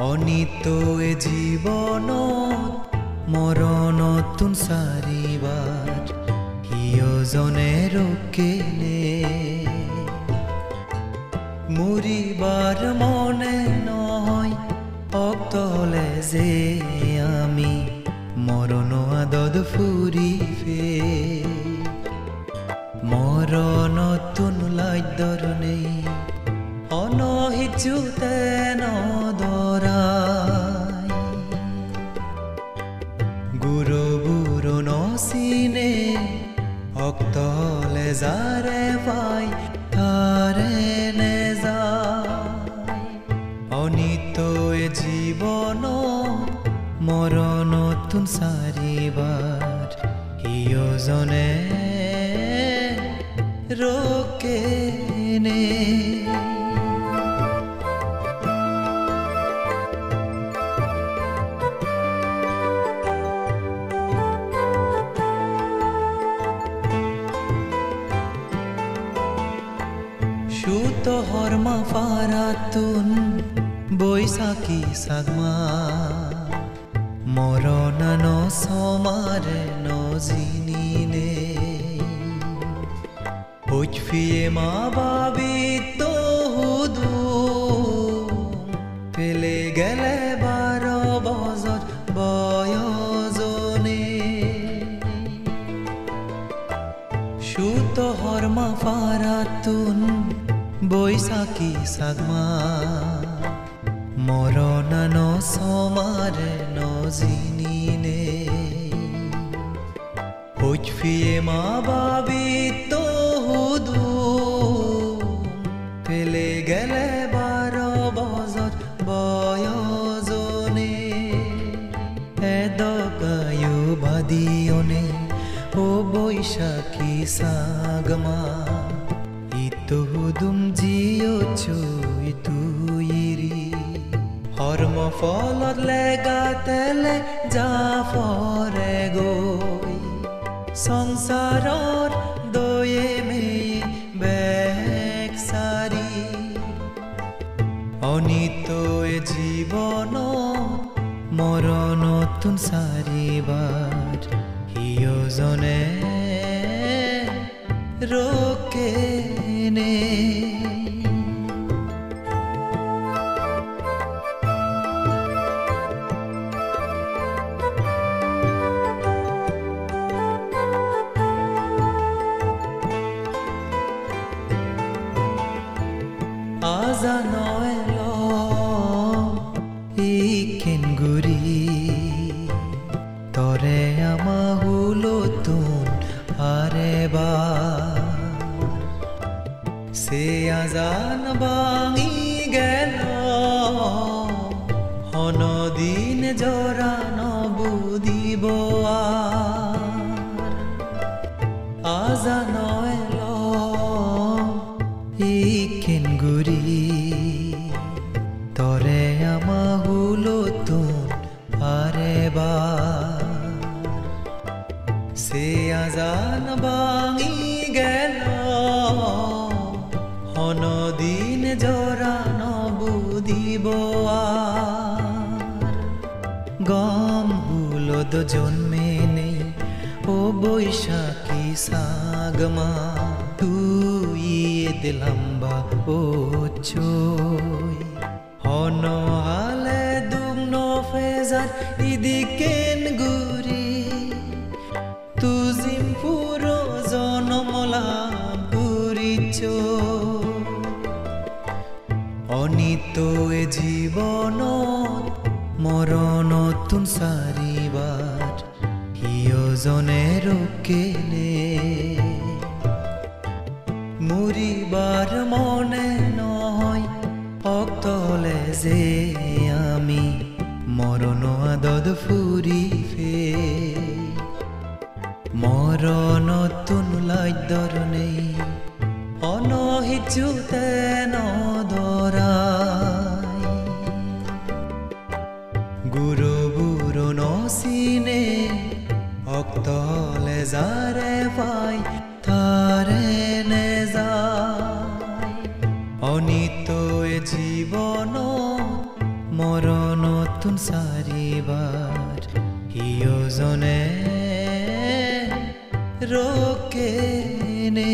অনিত এ জীৱনত মৰণতোন চাৰিবাৰ কিয়জনে ৰখিলে মৰিবাৰ মনে নহয় অক্তলে যে আমি মৰণ আদত ফুৰিফে মৰণতোন লাদ্যৰ নেই অনহিজুতে নদৰাই গুৰুবোৰ নচিনে অক্তলে যাৰে পাই তাৰে নেযায় অনিত এ জীৱন মৰণতোন চাৰিবাৰ কিয়জনে ৰখেনে Horma faratun boisaki sagma morona no somare no zinine hojfie ma babito hudu pele gele baro bozor boyozone shuto horma faratun Baisakhi Sagma মৰণা নচমাৰে নজিনিনে হজফিয়ে মা বাবিত হুদু পেলে গেলে 12 বছৰ বয়জনে এদকায়ু বাদিয়নে ও Baisakhi Sagma Tuhudum jiyo chui tuiri Hormo folot lega tele jafore goi Sansaror doye me bek sari Onito e jibono moronotun saribar Hiyozone rokene Azanoelo iken guri tore amahulotun areba Se azan bangi gelo hono din jorano budibo azano elo iken guri tore amahulotun arebar Se azan bangi gelo Onodin jorano budibo Gam hulod jonme nei O boishaki sagma Tui edilamba o choy Hono hale dumno fezar idiken guri Tuzim puro zonomola buricho Anit এ জীৱনত মৰণতোন চাৰিবাৰ কিয়জনে ৰখিলে মৰিবাৰ মনে নহয় অক্তলে যে আমি মৰণ আদদ ফুৰি ফে মৰণতুন লাদ্যৰণে অনহিজুতে নদৰাই গুৰুবোৰ নচিনে অক্তলে যাৰে পাই তাৰে নেযায় অনিতয়ে জীৱন মৰণতুন চাৰিবাৰ হিয়জনে ৰকেনে